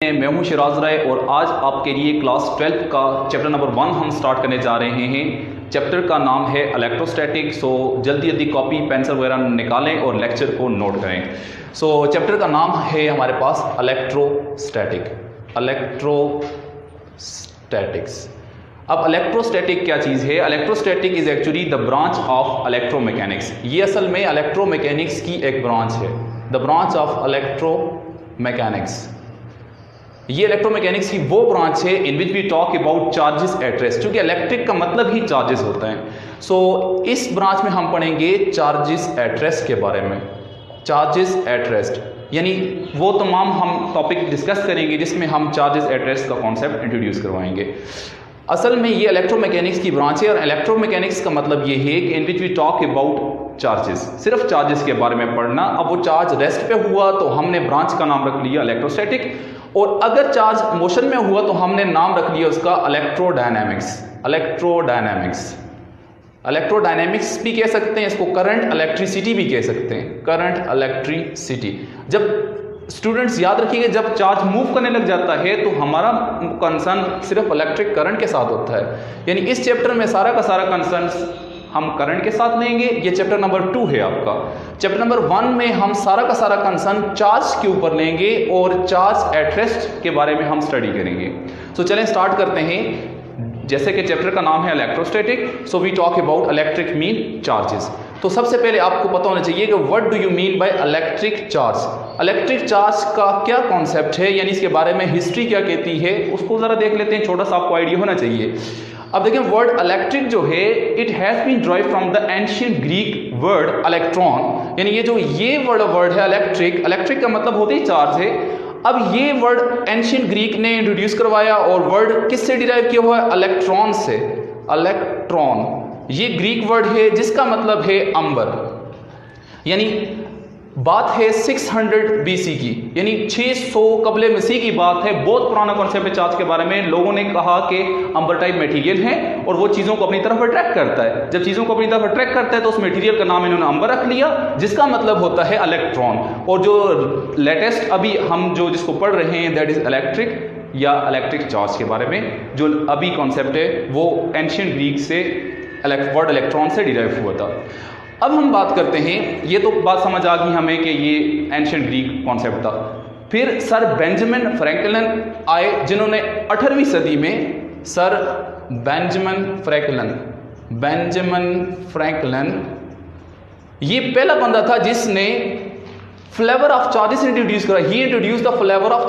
मैं हूं शिराज राय और आज आपके लिए क्लास 12 का चैप्टर नंबर 1 हम स्टार्ट करने जा रहे हैं। चैप्टर का नाम है इलेक्ट्रोस्टैटिक। सो जल्दी जल्दी कॉपी पेंसिल वगैरह निकालें और लेक्चर को नोट करें। सो चैप्टर का नाम है हमारे पास इलेक्ट्रोस्टैटिक्स। अब इलेक्ट्रोस्टैटिक क्या चीज़ है? Electrostatic is actually the branch of electromechanics. ये असल में इलेक्ट्रोमैकेनिक्स की एक ब्रांच है, द ब्रांच ऑफ इलेक्ट्रोमैकेनिक्स। ये इलेक्ट्रोमैकेनिक्स की वो ब्रांच है in which we talk about charges at rest, क्योंकि इलेक्ट्रिक का मतलब ही चार्जेस होता है। सो इस ब्रांच में हम पढ़ेंगे चार्जेस एट रेस्ट के बारे में। चार्जेस एट रेस्ट यानी वो तमाम हम टॉपिक डिस्कस करेंगे जिसमें हम चार्जेस एट रेस्ट का कॉन्सेप्ट इंट्रोड्यूस करवाएंगे। असल में ये इलेक्ट्रोमैकेनिक्स की ब्रांच है और इलेक्ट्रोमैकेनिक्स का मतलब ये है कि in which we talk about charges, सिर्फ चार्जेस के बारे में पढ़ना। अब वो चार्ज रेस्ट पे हुआ तो हमने ब्रांच का नाम रख लिया इलेक्ट्रोस्टैटिक, और अगर चार्ज मोशन में हुआ तो हमने नाम रख लिया उसका इलेक्ट्रोडायनेमिक्स भी कह सकते हैं इसको, करंट इलेक्ट्रिसिटी भी कह सकते हैं, करंट इलेक्ट्रिसिटी। जब स्टूडेंट्स याद रखिएगा, जब चार्ज मूव करने लग जाता है तो हमारा कंसर्न सिर्फ इलेक्ट्रिक करंट के साथ होता है। यानी इस चैप्टर में सारा का सारा कंसर्न हम करंट के साथ लेंगे। ये चैप्टर नंबर 2 है आपका। चैप्टर नंबर 1 में हम सारा का सारा कंसर्न चार्ज के ऊपर लेंगे और चार्ज एट रेस्ट के बारे में हम स्टडी करेंगे। सो चलें स्टार्ट करते हैं। जैसे कि चैप्टर का नाम है electrostatic, so we talk about electric mean charges. तो सबसे पहले आपको पता होना चाहिए कि what do you mean by electric charge. Electric charge का क्या कॉन्सेप्ट है, यानी इसके बारे में हिस्ट्री क्या कहती है, उसको जरा देख लेते हैं। छोटा सा आपको आइडिया होना चाहिए। अब देखें, वर्ड इलेक्ट्रिक जो है it has been drive from the ancient Greek word electron. यानी ये जो ये वर्ड है इलेक्ट्रिक का मतलब होता ही चार्ज है। अब ये वर्ड एंशिएंट ग्रीक ने इंट्रोड्यूस करवाया और वर्ड किससे डिराइव किया हुआ है? इलेक्ट्रॉन से। इलेक्ट्रॉन ये ग्रीक वर्ड है जिसका मतलब है अंबर। यानी बात है 600 BC की, यानी 600 कबले मसीह की बात है। बहुत पुराना कॉन्सेप्ट है चार्ज के बारे में। लोगों ने कहा कि अंबर टाइप मटेरियल है और वो चीज़ों को अपनी तरफ अट्रैक्ट करता है। जब चीज़ों को अपनी तरफ अट्रैक्ट करता है तो उस मटेरियल का नाम इन्होंने अंबर रख लिया, जिसका मतलब होता है इलेक्ट्रॉन। और जो लेटेस्ट अभी हम जिसको पढ़ रहे हैं दैट इज इलेक्ट्रिक या इलेक्ट्रिक चार्ज के बारे में। जो अभी कॉन्सेप्ट है वो एंशिएंट ग्रीक से वर्ड इलेक्ट्रॉन से डिराइव हुआ था। अब हम बात करते हैं, ये तो बात समझ आ गई हमें कि ये एंशिएंट ग्रीक कॉन्सेप्ट था। फिर सर बेंजामिन फ्रैंकलिन आए, जिन्होंने 18वीं सदी में सर बेंजामिन फ्रैंकलिन ये पहला बंदा था जिसने फ्लेवर ऑफ चार्जेस इंट्रोड्यूस करा। He introduce the flavour of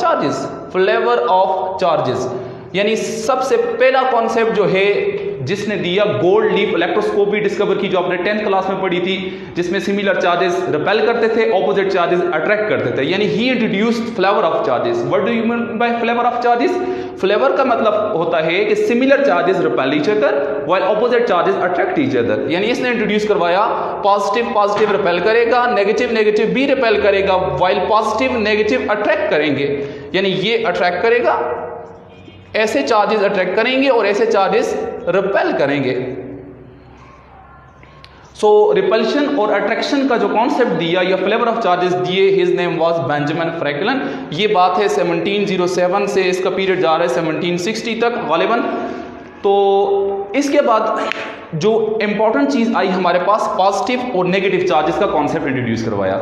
charges यानी सबसे पहला कॉन्सेप्ट जो है जिसने दिया गोल्ड लीफ इलेक्ट्रोस्कोपी डिस्कवर की, जो आपने 10th क्लास में पढ़ी थी, जिसमें सिमिलर चार्जेस रिपेल करते थे, ऑपोजिट चार्जेस अट्रैक्ट करते थे। यानी he introduced flavour of charges. What do you mean by flavour of charges? Flavour का मतलब होता है कि similar charges repel each other while opposite charges attract each other. यानी इसने इंट्रोड्यूस करवाया पॉजिटिव रिपेल करेगा, नेगेटिव भी रिपेल करेगा, व्हाइल पॉजिटिव नेगेटिव अट्रैक्ट करेंगे। यानी ये अट्रैक्ट करेगा, ऐसे चार्जेस अट्रैक्ट करेंगे और ऐसे चार्जेस रिपेल करेंगे। सो रिपल्शन और अट्रैक्शन का जो कॉन्सेप्ट दिया या फ्लेवर ऑफ चार्जेस दिए, his name was Benjamin Franklin. ये बात है 1707 से, इसका पीरियड जा रहा है 1760 तक गालिबन। तो इसके बाद जो इंपॉर्टेंट चीज़ आई हमारे पास, पॉजिटिव और नेगेटिव चार्जेस का कॉन्सेप्ट इंट्रोड्यूस करवाया।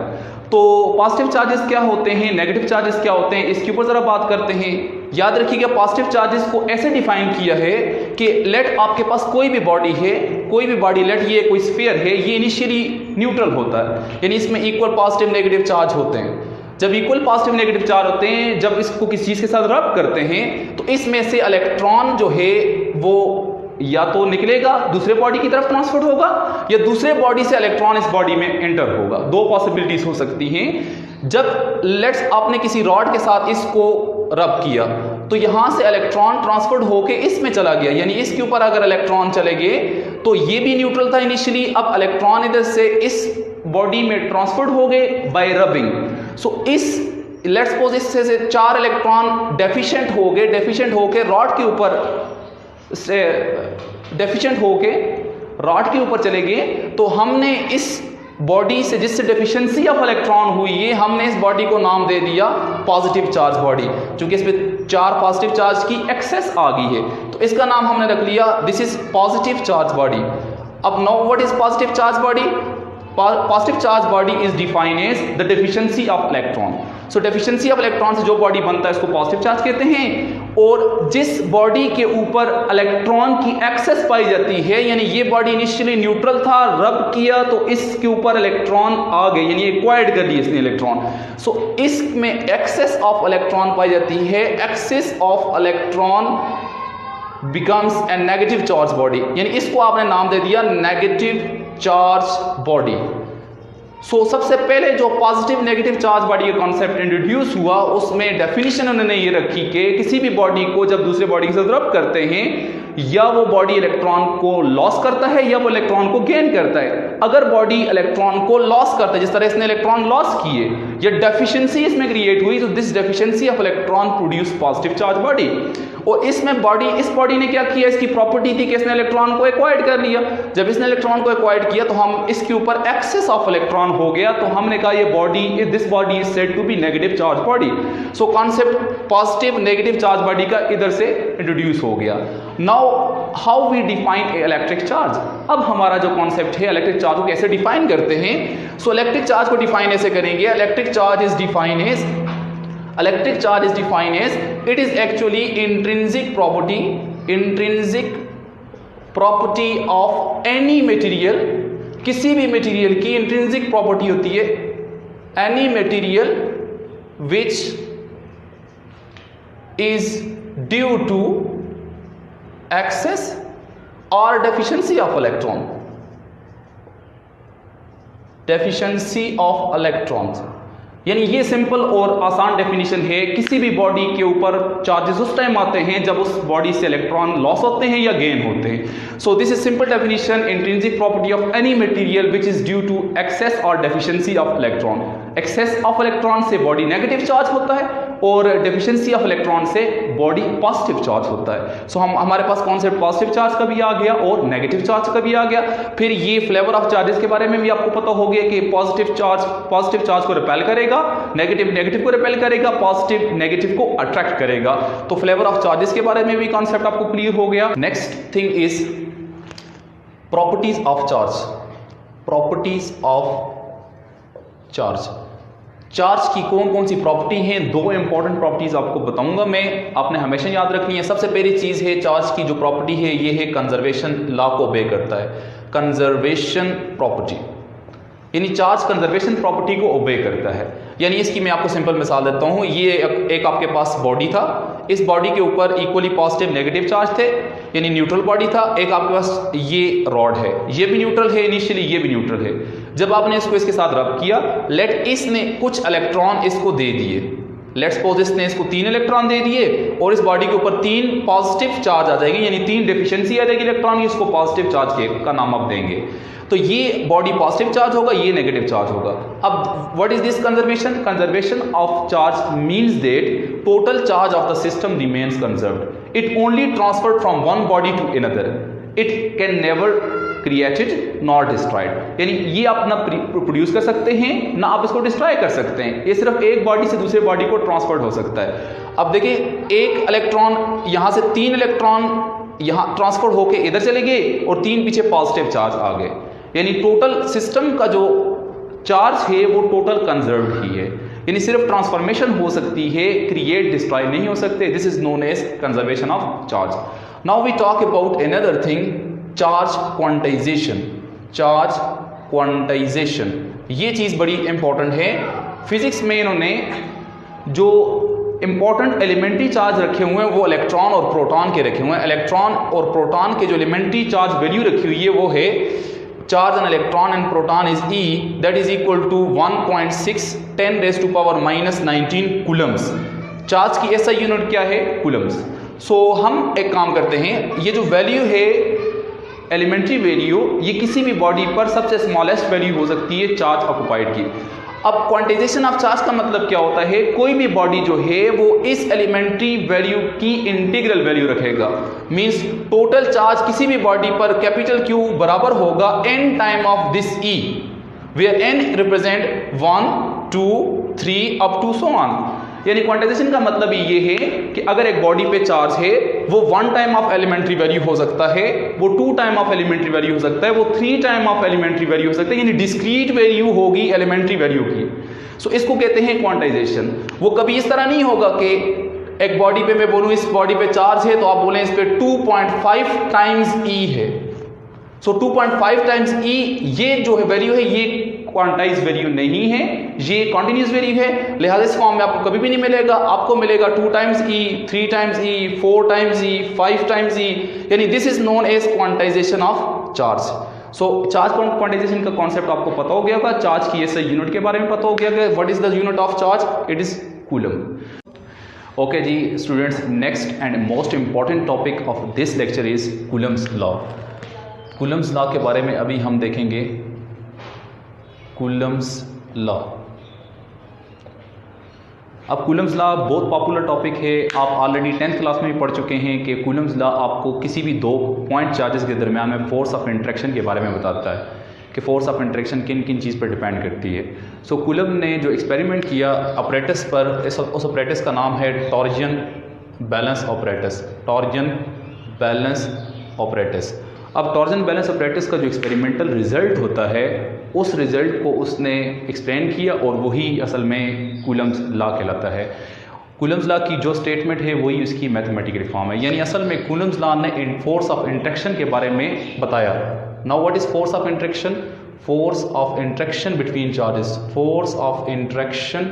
तो पॉजिटिव चार्जेस क्या होते हैं, नेगेटिव चार्जेस क्या होते हैं, इसके ऊपर ज़रा बात करते हैं। याद रखिएगा, पॉजिटिव चार्जेस को ऐसे डिफाइन किया है कि लेट आपके पास कोई भी बॉडी है, कोई भी बॉडी, लेट ये कोई स्फीयर है, ये इनिशियली न्यूट्रल होता है। यानी इसमें इक्वल पॉजिटिव नेगेटिव चार्ज होते हैं। जब इक्वल पॉजिटिव नेगेटिव चार्ज होते हैं, जब इसको किसी चीज़ के साथ रब करते हैं तो इसमें से इलेक्ट्रॉन जो है वो या तो निकलेगा, दूसरे बॉडी की तरफ ट्रांसफर होगा, या दूसरे बॉडी से इलेक्ट्रॉन इस बॉडी में एंटर होगा। दो पॉसिबिलिटीज हो सकती हैं। जब लेट्स आपने किसी रॉड के साथ इसको रब किया तो यहां से इलेक्ट्रॉन ट्रांसफर्ड होके इसमें चला गया, यानी इसके ऊपर अगर इलेक्ट्रॉन चले गए तो ये भी न्यूट्रल था इनिशियली, अब इलेक्ट्रॉन इधर से इस बॉडी में ट्रांसफर्ड हो गए बाय रबिंग। सो इस लेट्स सपोज इससे से 4 इलेक्ट्रॉन डेफिशिएंट होके रॉड के ऊपर डेफिशिएंट होके रॉड के ऊपर चले गए, तो हमने इस बॉडी से जिससे डेफिशिएंसी ऑफ इलेक्ट्रॉन हुई है, हमने इस बॉडी को नाम दे दिया पॉजिटिव चार्ज बॉडी, क्योंकि इस पे 4 पॉजिटिव चार्ज की एक्सेस आ गई है, तो इसका नाम हमने रख लिया this is positive charge body. अब now what is positive charge body? Positive charge body is defined as the deficiency of electron. So deficiency of electron से जो बॉडी बनता है इसको पॉजिटिव चार्ज कहते हैं। और जिस बॉडी के ऊपर इलेक्ट्रॉन की एक्सेस पाई जाती है, यानी ये बॉडी इनिशियली न्यूट्रल था, रब किया तो इसके ऊपर इलेक्ट्रॉन आ गए, यानी एक्वायर्ड कर लिए इसने इलेक्ट्रॉन। सो इसमें एक्सेस ऑफ इलेक्ट्रॉन पाई जाती है। Excess of electron becomes a negative charge body, यानी इसको आपने नाम दे दिया नेगेटिव चार्ज बॉडी। सो सबसे पहले जो पॉजिटिव नेगेटिव चार्ज बॉडी का कॉन्सेप्ट इंट्रोड्यूस हुआ, उसमें डेफिनेशन उन्होंने ये रखी कि किसी भी बॉडी को जब दूसरे बॉडी के साथ रब करते हैं, या वो बॉडी इलेक्ट्रॉन को लॉस करता है या वो इलेक्ट्रॉन को गेन करता है। अगर बॉडी इलेक्ट्रॉन को लॉस करता है, जिस तरह इसने इलेक्ट्रॉन लॉस किए या डेफिशिएंसी इसमें क्रिएट हुई, तो this deficiency of electron produce positive charge body. और इसमें इस बॉडी ने क्या किया, इसकी प्रॉपर्टी थी कि इसने इलेक्ट्रॉन को एक्वायर्ड कर लिया। जब इसने इलेक्ट्रॉन को एक्वायर्ड किया तो हम इसके ऊपर एक्सेस ऑफ इलेक्ट्रॉन हो गया, तो हमने कहा ये body, this body is said to be negative charge body. So concept positive negative charge body का इधर से इंट्रोड्यूस हो गया। Now how we define electric charge? अब हमारा जो कॉन्सेप्ट है इलेक्ट्रिक चार्ज को कैसे डिफाइन करते हैं। सो इलेक्ट्रिक चार्ज को डिफाइन ऐसे करेंगे, electric charge is defined as it is actually intrinsic property of any material। किसी भी मटेरियल की इंट्रिंसिक प्रॉपर्टी होती है any material which is due to excess or deficiency of electron। deficiency of electrons, यानी ये simple और आसान definition है। किसी भी बॉडी के ऊपर चार्जेस उस टाइम आते हैं जब उस बॉडी से इलेक्ट्रॉन लॉस होते हैं या गेन होते हैं। So this is simple definition, intrinsic property of any material which is due to excess or deficiency of electron. Excess of electron से बॉडी नेगेटिव चार्ज होता है और डेफिशिएंसी ऑफ इलेक्ट्रॉन से बॉडी पॉजिटिव चार्ज होता है। सो हमारे पास concept positive charge का भी आ गया और नेगेटिव चार्ज का भी आ गया। फिर ये फ्लेवर ऑफ चार्जेस के बारे में भी आपको पता हो गया कि पॉजिटिव चार्ज को रिपेल करेगा, नेगेटिव को रिपेल करेगा, पॉजिटिव नेगेटिव को अट्रैक्ट करेगा। तो फ्लेवर ऑफ चार्जेस के बारे में भी कॉन्सेप्ट आपको क्लियर हो गया। Next thing is properties of charge. Properties of charge, charge की कौन कौन सी प्रॉपर्टी हैं? 2 इंपॉर्टेंट प्रॉपर्टीज आपको बताऊंगा मैं, आपने हमेशा याद रखनी है। सबसे पहली चीज है चार्ज की जो प्रॉपर्टी है, ये है कंजर्वेशन लॉ को ओबे करता है। कंजर्वेशन प्रॉपर्टी, यानी चार्ज कंजर्वेशन प्रॉपर्टी को ओबे करता है। यानी इसकी मैं आपको सिंपल मिसाल देता हूँ। ये एक आपके पास बॉडी था, इस बॉडी के ऊपर इक्वली पॉजिटिव नेगेटिव चार्ज थे, यानी न्यूट्रल बॉडी था। एक आपके पास ये रॉड है, ये भी न्यूट्रल है इनिशियली, ये भी न्यूट्रल है। जब आपने इसको इसके साथ रब किया, लेट इसने कुछ इलेक्ट्रॉन इसको दे दिए, लेट सपोज इसने इसको 3 इलेक्ट्रॉन दे दिए और इस बॉडी के ऊपर 3 पॉजिटिव चार्ज आ जाएगी, यानी 3 डेफिशिएंसी आ जाएगी इलेक्ट्रॉन की, इसको पॉजिटिव चार्ज का नाम आप देंगे। तो ये बॉडी पॉजिटिव चार्ज होगा, ये नेगेटिव चार्ज होगा। अब what is this conservation? Conservation of charge means that total charge of the system remains conserved. It only transferred from one body to another. It can never created nor destroyed. यानी ये आप ना produce कर सकते हैं ना आप इसको डिस्ट्रॉय कर सकते हैं। ये सिर्फ एक बॉडी से दूसरे बॉडी को ट्रांसफर हो सकता है। अब देखिए, एक इलेक्ट्रॉन यहाँ से 3 इलेक्ट्रॉन यहाँ ट्रांसफर होके इधर चले गए और 3 पीछे पॉजिटिव चार्ज आ गए, यानी टोटल सिस्टम का जो चार्ज है वो टोटल कंजर्व्ड ही है। यानी सिर्फ ट्रांसफॉर्मेशन हो सकती है, क्रिएट डिस्ट्रॉय नहीं हो सकते। This is known as conservation of charge. Now we talk about another thing, charge quantization. Charge quantization ये चीज बड़ी इंपॉर्टेंट है। फिजिक्स में इन्होंने जो इंपॉर्टेंट एलिमेंट्री चार्ज रखे हुए हैं वो इलेक्ट्रॉन और प्रोटॉन के रखे हुए हैं। इलेक्ट्रॉन और प्रोटॉन के जो एलिमेंट्री चार्ज वैल्यू रखी हुई है वो है charge on electron and proton is E, that is equal to 1.6 10⁻⁻19 coulombs. Charge की SI यूनिट क्या है? कूलम्स। सो हम एक काम करते हैं, ये जो वैल्यू है एलिमेंट्री वैल्यू, ये किसी भी बॉडी पर सबसे स्मॉलेस्ट वैल्यू हो सकती है चार्ज ऑक्युपाइड की। अब क्वांटाइजेशन ऑफ चार्ज का मतलब क्या होता है? कोई भी बॉडी जो है वो इस एलिमेंट्री वैल्यू की इंटीग्रल वैल्यू रखेगा। मींस टोटल चार्ज किसी भी बॉडी पर कैपिटल Q बराबर होगा n time of this E, where n represent 1 2 3 up to so on. यानी क्वांटाइजेशन का मतलब ये है कि अगर एक बॉडी पे चार्ज है वो 1 टाइम ऑफ एलिमेंट्री वैल्यू हो सकता है, वो 2 टाइम ऑफ एलिमेंट्री वैल्यू हो सकता है, वो 3 टाइम ऑफ एलिमेंट्री वैल्यू हो सकता है, यानी डिस्क्रीट वैल्यू होगी एलिमेंट्री वैल्यू की। सो इसको कहते हैं क्वांटाइजेशन। वो कभी इस तरह नहीं होगा कि एक बॉडी पे मैं बोलूं इस बॉडी पे चार्ज है तो आप बोलें इस पे 2.5 टाइम्स ई है। सो 2.5 टाइम्स ई ये जो है वैल्यू है ये क्वांटाइज वैल्यू नहीं है, ये कॉन्टिन्यूस वैल्यू है। लिहाजा इस फॉर्म में आपको कभी भी नहीं मिलेगा। आपको मिलेगा 2 times E, 3 times E, 4 times E, 5 times E, यानी this is known as quantization of charge. So charge quantization का कॉन्सेप्ट आपको पता हो गया होगा। चार्ज की ऐसे यूनिट के बारे में पता हो गया कि what is the unit of charge, it is coulomb. Okay जी students, next and most important topic of this lecture is Coulomb's law. Coulomb's law के बारे में अभी हम देखेंगे। कूलम्स लॉ, अब कूलम्स लॉ बहुत पॉपुलर टॉपिक है। आप ऑलरेडी 10th क्लास में भी पढ़ चुके हैं कि कूलम्स लॉ आपको किसी भी 2 पॉइंट चार्जेस के दरमियान में फोर्स ऑफ इंटरेक्शन के बारे में बताता है कि फोर्स ऑफ इंटरेक्शन किन किन चीज़ पर डिपेंड करती है। सो कूलम ने जो एक्सपेरिमेंट किया ऑपरेटस पर, उस ऑपरेटस का नाम है torsion balance apparatus. Torsion balance apparatus. अब टॉर्जन बैलेंस ऑपरेटस का जो एक्सपेरिमेंटल रिजल्ट होता है उस रिजल्ट को उसने एक्सप्लेन किया और वही असल में कूलम्स लॉ कहलाता है। कूलम्स लॉ की जो स्टेटमेंट है वही उसकी मैथमेटिकल फॉर्म है। यानी असल में कूलम्स लॉ ने फोर्स ऑफ इंटरेक्शन के बारे में बताया। Now what is force of interaction? Force of interaction between charges. Force of interaction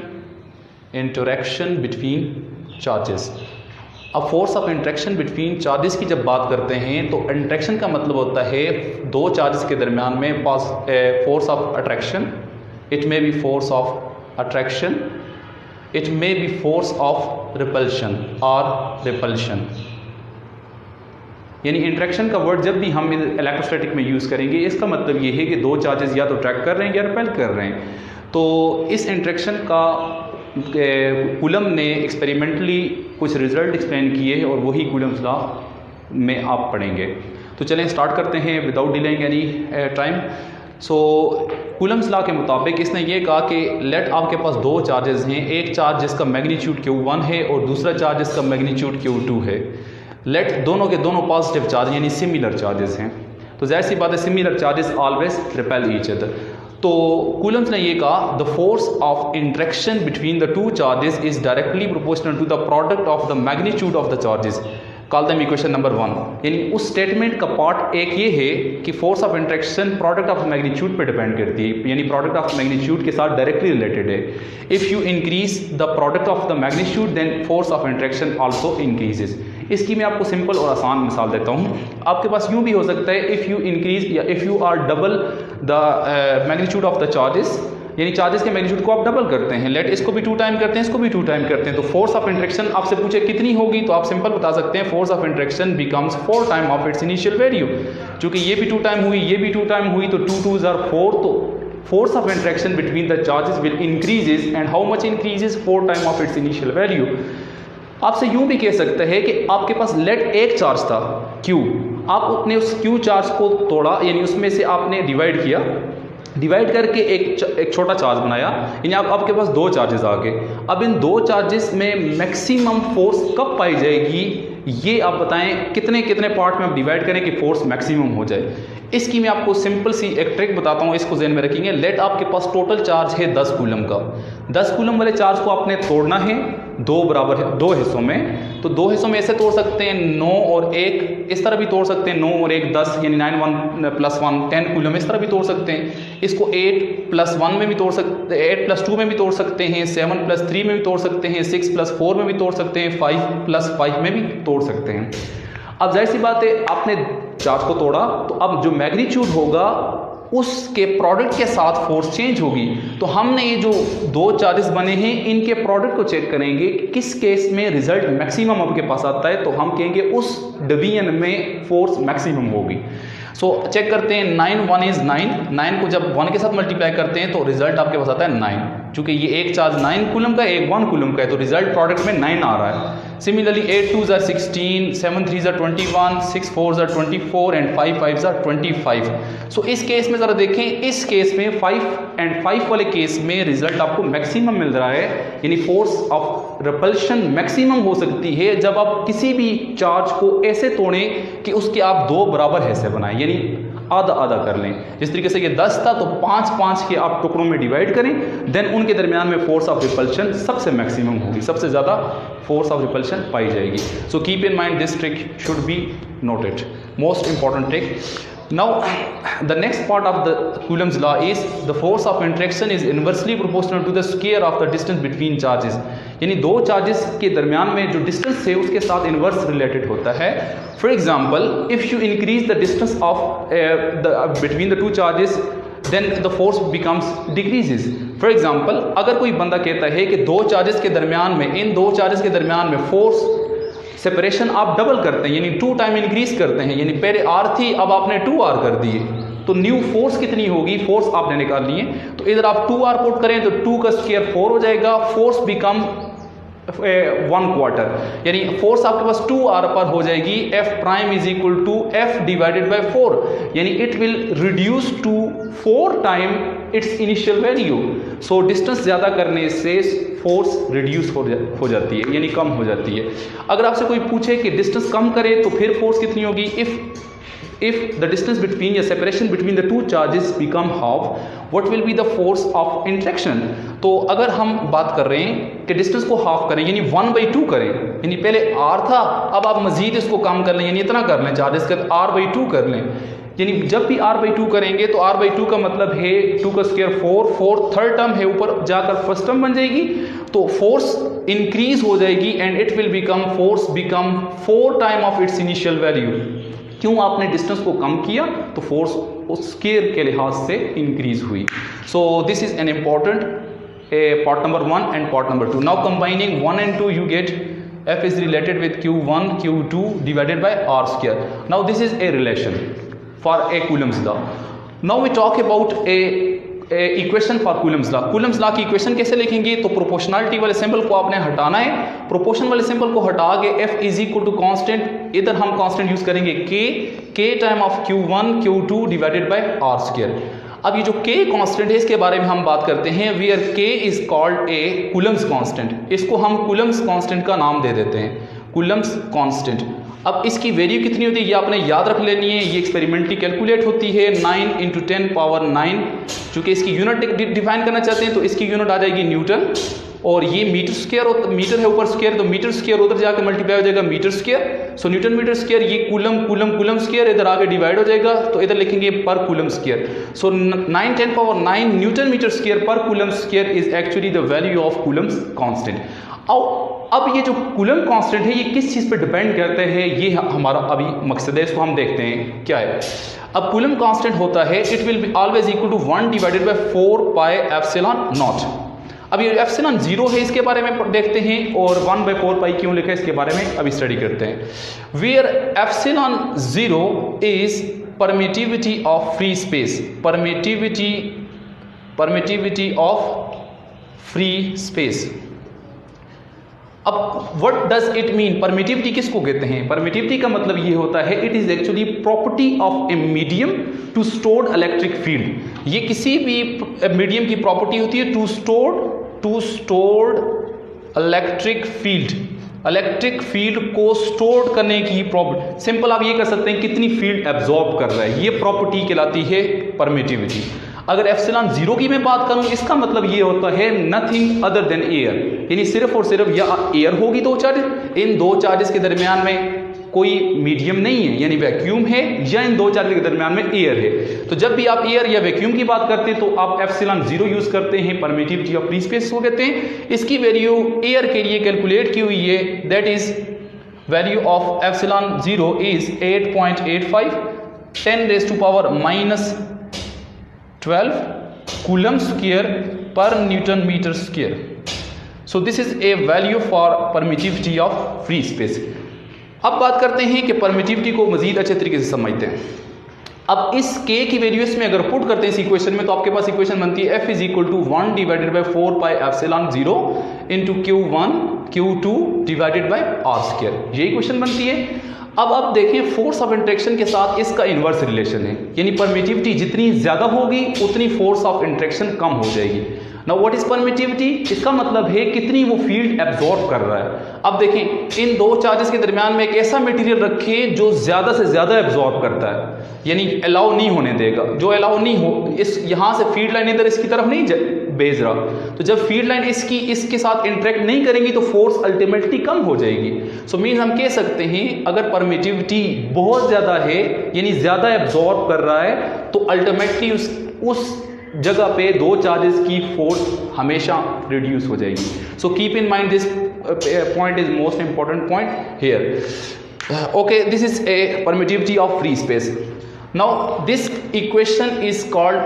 between charges. अब force of interaction between charges की जब बात करते हैं तो इंटरेक्शन का मतलब होता है 2 चार्जेस के दरमियान में force of attraction. It may be force of attraction, it may be force of repulsion और रिपल्शन। यानी इंटरेक्शन का वर्ड जब भी हम इलेक्ट्रोस्टैटिक में यूज़ करेंगे इसका मतलब ये है कि 2 चार्जेस या तो अट्रैक्ट कर रहे हैं या रिपेल कर रहे हैं। तो इस इंटरेक्शन का कूलम ने एक्सपेरिमेंटली कुछ रिजल्ट एक्सप्लेन किए और वही कूलम्स लॉ में आप पढ़ेंगे। तो चलें स्टार्ट करते हैं विदाउट डिलेइंग एनी टाइम। सो कूलम्स लॉ के मुताबिक इसने ये कहा कि लेट आपके पास 2 चार्जेस हैं, एक चार्ज जिसका मैग्नीट्यूड Q1 है और दूसरा चार्ज जिसका मैग्नीट्यूड Q2 है। लेट दोनों के दोनों पॉजिटिव चार्ज यानी सिमिलर चार्जेस हैं। तो ज़ाहिर सी बात है similar charges always repel each other. तो कूलम्स ने ये कहा the force of interaction between the 2 charges is directly proportional to the product of the magnitude of the charges. Call them equation number 1। यानी उस स्टेटमेंट का part एक ये है कि force of interaction product of magnitude पे depend करती है, यानी प्रोडक्ट ऑफ मैग्नीट्यूड के साथ डायरेक्टली रिलेटेड है। If you increase the product of the magnitude then force of interaction also increases. इसकी मैं आपको सिंपल और आसान मिसाल देता हूँ। आपके पास यूँ भी हो सकता है इफ़ यू इंक्रीज या if you are double the magnitude of the charges, यानी चार्जेस के मैग्नीट्यूड को आप डबल करते हैं। लेट इसको भी 2 टाइम करते हैं, इसको भी 2 टाइम करते हैं, तो फोर्स ऑफ इंटरेक्शन आपसे पूछे कितनी होगी तो आप सिंपल बता सकते हैं force of interaction becomes 4 time of its initial value. चूंकि ये भी 2 टाइम हुई, ये भी 2 टाइम हुई, तो 2 2s are 4, तो force of interaction between the charges will increases and how much increases 4 time of its initial value. आपसे यूं भी कह सकते हैं कि आपके पास लेट एक चार्ज था Q, आपने उस Q चार्ज को तोड़ा, यानी उसमें से आपने डिवाइड किया, डिवाइड करके एक छोटा चार्ज बनाया, यानी आपके पास 2 चार्जेस आ गए। अब इन 2 चार्जेस में मैक्सिमम फोर्स कब पाई जाएगी ये आप बताएं, कितने कितने पार्ट में आप डिवाइड करें कि फोर्स मैक्सिमम हो जाए। इसकी मैं आपको सिंपल सी एक ट्रिक बताता हूँ, इसको ज़हन में रखेंगे। लेट आपके पास टोटल चार्ज है 10 कूलम का। 10 कूलम वाले चार्ज को आपने तोड़ना है 2 हिस्सों में। तो 2 हिस्सों में ऐसे तोड़ सकते हैं 9 और 1, इस तरह भी तोड़ सकते हैं 9 और 1 10, यानी 9 1 + 1 10 कूलम, इस तरह भी तोड़ सकते हैं। इसको 8 + 1 में भी तोड़ सकते हैं, 8 + 2 में भी तोड़ सकते हैं, 7 + 3 में भी तोड़ सकते हैं, 6 + 4 में भी तोड़ सकते हैं, 5 + 5 में भी तोड़ सकते हैं। अब जाहिर सी बात है आपने चार्ज को तोड़ा, तो अब जो मैग्नीट्यूड होगा उसके प्रोडक्ट के साथ फोर्स चेंज होगी। तो हमने ये जो 2 चार्जेस बने हैं इनके प्रोडक्ट को चेक करेंगे कि किस केस में रिजल्ट मैक्सिमम आपके पास आता है, तो हम कहेंगे उस डिवीजन में फोर्स मैक्सिमम होगी। सो चेक करते हैं 9 1 is 9, 9 को जब 1 के साथ मल्टीप्लाई करते हैं तो रिजल्ट आपके पास आता है 9। चूंकि ये एक चार्ज 9 कूलम का एक 1 कूलम का है तो रिजल्ट प्रोडक्ट में 9 आ रहा है। Similarly 8 2s are 16, 7 3s are 21, 6 4s are 24 and 5 5s are 25। सो इस केस में ज़रा देखें, इस केस में 5 एंड 5 वाले केस में रिजल्ट आपको मैक्सिमम मिल रहा है, यानी फोर्स ऑफ रिपल्शन मैक्सिमम हो सकती है जब आप किसी भी चार्ज को ऐसे तोड़ें कि उसके आप दो बराबर हिस्से बनाएं, यानी आधा आधा कर लें। जिस तरीके से ये 10 था तो 5 5 के आप टुकड़ों में डिवाइड करें, देन उनके दरमियान में फोर्स ऑफ रिपल्शन सबसे मैक्सिमम होगी, सबसे ज़्यादा फोर्स ऑफ रिपल्शन पाई जाएगी। So keep in mind this trick should be noted, most important trick. Now the next part of the Coulomb's law is the force of interaction is inversely proportional to the square of the distance between charges, यानी दो charges के दरमियान में जो distance है उसके साथ inverse related होता है। For example if you increase the distance of between the two charges then the force becomes decreases. For example अगर कोई बंदा कहता है कि दो चार्जेस के दरमियान में, इन दो चार्जेस के दरमियान में फोर्स सेपरेशन आप डबल करते हैं, यानी 2 टाइम इंक्रीज करते हैं, यानी पहले R थी अब आपने 2R कर दिए, तो न्यू फोर्स कितनी होगी, फोर्स आपने निकाल लिए। तो इधर आप 2R पुट करें तो 2 का स्क्वायर 4 हो जाएगा, फोर्स बिकम 1/4, यानी फोर्स आपके पास 2R पर हो जाएगी। F prime is equal to F divided by 4, यानी it will reduce to 4 time its initial value. So distance ज़्यादा करने से फोर्स रिड्यूस हो जाती है, यानी कम हो जाती है। अगर आपसे कोई पूछे कि डिस्टेंस कम करे तो फिर फोर्स कितनी होगी, if the distance between या separation between the two charges become half, what will be the force of interaction? तो अगर हम बात कर रहे हैं कि डिस्टेंस को हाफ करें, यानी 1/2 करें, यानी पहले R था अब आप मजीद इसको कम कर लें, यानी इतना कर लें चार्जेस का R/2 कर लें, यानी जब भी R/2 करेंगे तो R/2 का मतलब है 2 का स्क्वायर 4 थर्ड टर्म है, ऊपर जाकर फर्स्ट टर्म बन जाएगी, तो फोर्स इंक्रीज हो जाएगी and it will become 4 time of its initial value. क्यों, आपने डिस्टेंस को कम किया तो फोर्स उस स्केयर के लिहाज से इंक्रीज हुई। सो this is an important part number 1 and part number 2. Now combining 1 and 2 you get F is related with Q1 Q2 divided by R square. Now this is a relation for a Coulomb's law. Now we talk about a equation for Coulomb's law. Coulomb's law की equation कैसे लिखेंगे, तो proportionality वाले symbol को आपने हटाना है, proportion वाले सिंबल को हटा के F is equal to constant, इधर हम कांस्टेंट यूज करेंगे K time of Q1 Q2 divided by R square. अब ये जो K कांस्टेंट है इसके बारे में हम बात करते हैं, where K is called a Coulomb's constant, इसको हम कूलम्स कांस्टेंट का नाम दे देते हैं, कूलम्स कांस्टेंट। अब इसकी वैल्यू कितनी होती है ये आपने याद रख लेनी है, ये एक्सपेरिमेंटली कैलकुलेट होती है 9 × 10 पावर 9। चूंकि इसकी यूनिट डिफाइन करना चाहते हैं तो इसकी यूनिट आ जाएगी न्यूटन, और ये मीटर स्क्वायर, मीटर है ऊपर स्क्वायर तो मीटर स्क्वायर उधर जाकर मल्टीप्लाई हो जाएगा मीटर स्क्वायर। सो न्यूटन मीटर स्क्वायर, ये कूलम स्क्वायर इधर आगे डिवाइड हो जाएगा तो इधर लिखेंगे पर कूलम स्क्वायर। सो 9 10 पावर 9 न्यूटन मीटर स्क्वायर पर coulomb square is actually the value of Coulomb's constant. अब ये जो कूलम कांस्टेंट है ये किस चीज़ पे डिपेंड करते हैं, ये हमारा अभी मकसद है, इसको हम देखते हैं क्या है। अब कूलम कांस्टेंट होता है it will be always equal to 1 divided by 4 pi epsilon not. अब ये एप्सिलॉन 0 है इसके बारे में देखते हैं, और 1/4 पाई क्यों लिखा है इसके बारे में अभी स्टडी करते हैं। Where epsilon 0 is permittivity of free space, permittivity of free space. अब what does it mean, permittivity किसको कहते हैं, परमिटिविटी का मतलब ये होता है it is actually property of a medium to stored electric field. ये किसी भी मीडियम की प्रॉपर्टी होती है to stored electric field, electric field को स्टोर करने की प्रॉपर्टी। सिंपल आप ये कर सकते हैं कितनी फील्ड एब्जॉर्ब कर रहा है, ये प्रॉपर्टी कहलाती है परमिटिविटी। अगर एप्सिलॉन 0 की मैं बात करूं इसका मतलब ये होता है नथिंग अदर देन एयर, यानी सिर्फ और सिर्फ या एयर होगी दो चार्ज, इन दो चार्जेस के दरमियान में कोई मीडियम नहीं है यानी वैक्यूम है, या इन दो चार्जेस के दरमियान में एयर है। तो जब भी आप एयर या वैक्यूम की बात करते हैं तो आप एप्सिलॉन 0 यूज करते हैं, परमिटिविटी ऑफ फ्री स्पेस को कहते हैं। इसकी वैल्यू एयर के लिए कैलकुलेट की हुई है, that is value of epsilon 0 is 8.85 10⁻⁻12 coulomb square पर newton metre square. So this is a value for permittivity of free space. अब बात करते हैं कि परमिटिविटी को मजीद अच्छे तरीके से समझते हैं। अब इस k की वैल्यू इसमें अगर पुट करते हैं इस इक्वेशन में, तो आपके पास इक्वेशन बनती है F = 1 divided by 4 pi epsilon 0 into Q1 Q2 divided by r², ये इक्वेशन बनती है। अब देखें फोर्स ऑफ इंटरेक्शन के साथ इसका इन्वर्स रिलेशन है, यानी परमिटिविटी जितनी ज़्यादा होगी उतनी फोर्स ऑफ इंटरेक्शन कम हो जाएगी। नाउ व्हाट इज परमिटिविटी, इसका मतलब है कितनी वो फील्ड एब्जॉर्ब कर रहा है। अब देखें इन दो चार्जेस के दरमियान में एक ऐसा मटेरियल रखें जो ज़्यादा से ज़्यादा एब्जॉर्ब करता है, यानी अलाउ नहीं होने देगा, जो अलाउ नहीं हो, इस यहाँ से फील्ड लाइन इधर इसकी तरफ नहीं भेज रहा, तो जब फील्ड लाइन इसके साथ इंटरेक्ट नहीं करेंगी तो फोर्स अल्टीमेटली कम हो जाएगी। सो मीन्स हम कह सकते हैं अगर परमिटिविटी बहुत ज़्यादा है, यानी ज़्यादा एब्जॉर्ब कर रहा है, तो अल्टीमेटली उस जगह पे दो चार्जेस की फोर्स हमेशा रिड्यूस हो जाएगी। So keep in mind this point is most important point here. Okay, this is A permittivity of free space. Now this equation is called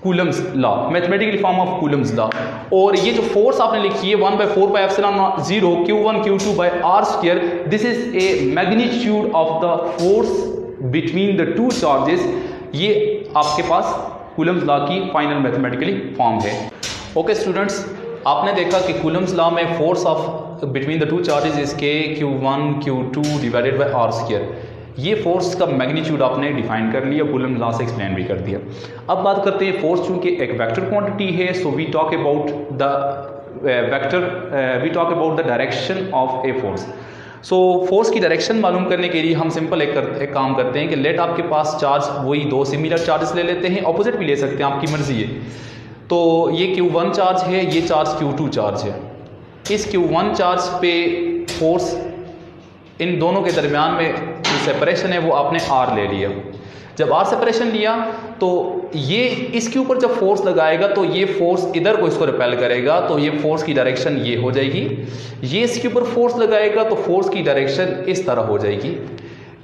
Coulomb's law, mathematical form of Coulomb's law. और ये जो force आपने लिखी है 1/4 पाई epsilon 0 Q1 Q2 by r², this is A magnitude of the force between the two charges. ये आपके पास Coulomb's law की final mathematically form है। ओके स्टूडेंट्स, आपने देखा कि कूलम्स लॉ में force of between the two charges is K Q1 Q2 divided by r²। ये force का मैग्नीट्यूड आपने डिफाइन कर लिया, कूलम्स लॉ से एक्सप्लेन भी कर दिया। अब बात करते हैं फोर्स, चूंकि एक वेक्टर क्वांटिटी है, so we talk about the direction of a force. So force की डायरेक्शन मालूम करने के लिए हम सिंपल एक काम करते हैं कि लेट आपके पास चार्ज वही दो सिमिलर चार्जेस ले लेते हैं, ऑपोजिट भी ले सकते हैं, आपकी मर्जी है। तो ये Q1 चार्ज है, ये चार्ज Q2 चार्ज है। इस Q1 चार्ज पे फोर्स इन दोनों के दरमियान में जो सेपरेशन है वो आपने R ले लिया। जब R सेपरेशन लिया तो ये इसके ऊपर जब फोर्स लगाएगा तो ये फोर्स इधर को इसको रिपेल करेगा, तो ये फोर्स की डायरेक्शन ये हो जाएगी। ये इसके ऊपर फोर्स लगाएगा तो फोर्स की डायरेक्शन इस तरह हो जाएगी।